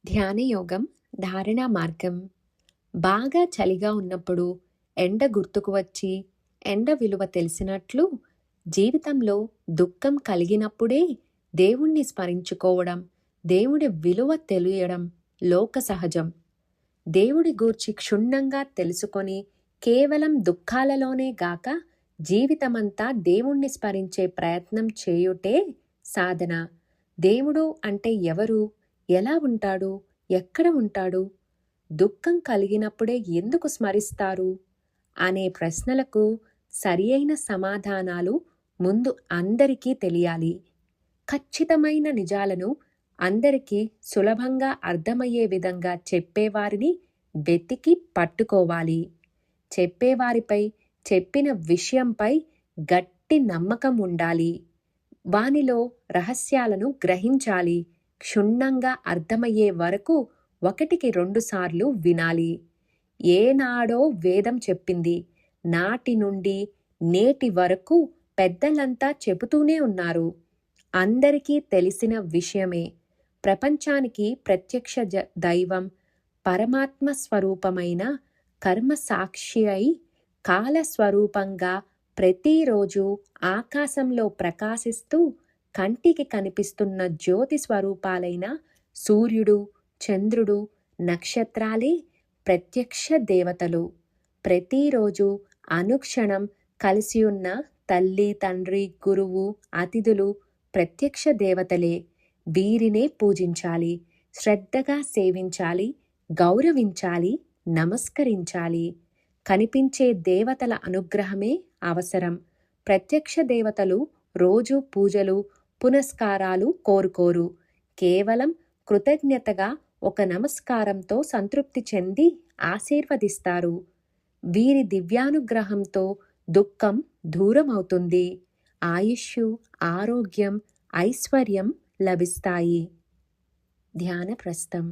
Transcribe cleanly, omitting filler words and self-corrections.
ధ్యానయోగం ధారణా మార్గం. బాగా చలిగా ఉన్నప్పుడు ఎండ గుర్తుకు వచ్చి ఎండ విలువ తెలిసినట్లు జీవితంలో దుఃఖం కలిగినప్పుడే దేవుణ్ణి స్మరించుకోవడం, దేవుడి విలువ తెలియడం లోక సహజం. దేవుడి గూర్చి క్షుణ్ణంగా తెలుసుకొని కేవలం దుఃఖాలలోనే గాక జీవితమంతా దేవుణ్ణి స్మరించే ప్రయత్నం చేయుటే సాధన. దేవుడు అంటే ఎవరు? ఎలా ఉంటాడు? ఎక్కడ ఉంటాడు? దుఃఖం కలిగినప్పుడే ఎందుకు స్మరిస్తారు అనే ప్రశ్నలకు సరియైన సమాధానాలు ముందు అందరికీ తెలియాలి. ఖచ్చితమైన నిజాలను అందరికీ సులభంగా అర్థమయ్యే విధంగా చెప్పేవారిని వెతికి పట్టుకోవాలి. చెప్పేవారిపై, చెప్పిన విషయంపై గట్టి నమ్మకం ఉండాలి. వానిలో రహస్యాలను గ్రహించాలి. క్షుణ్ణంగా అర్థమయ్యే వరకు 1కి 2 సార్లు వినాలి. ఏనాడో వేదం చెప్పింది, నాటి నుండి నేటి వరకు పెద్దలంతా చెబుతూనే ఉన్నారు. అందరికీ తెలిసిన విషయమే. ప్రపంచానికి ప్రత్యక్ష దైవం, పరమాత్మ స్వరూపమైన కర్మ సాక్షి అయి కాలస్వరూపంగా ప్రతిరోజు ఆకాశంలో ప్రకాశిస్తూ కంటికి కనిపిస్తున్న జ్యోతి స్వరూపాలైన సూర్యుడు, చంద్రుడు, నక్షత్రాలే ప్రత్యక్ష దేవతలు. ప్రతిరోజు అనుక్షణం కలిసి ఉన్న తల్లి, తండ్రి, గురువు, అతిథులు ప్రత్యక్ష దేవతలే. వీరినే పూజించాలి, శ్రద్ధగా సేవించాలి, గౌరవించాలి, నమస్కరించాలి. కనిపించే దేవతల అనుగ్రహమే అవసరం. ప్రత్యక్ష దేవతలు రోజు పూజలు, పునస్కారాలు కోరుకోరు. కేవలం కృతజ్ఞతగా ఒక నమస్కారంతో సంతృప్తి చెంది ఆశీర్వదిస్తారు. వీరి దివ్యానుగ్రహంతో దుఃఖం దూరమవుతుంది. ఆయుష్షు, ఆరోగ్యం, ఐశ్వర్యం లభిస్తాయి. ధ్యానప్రస్థం.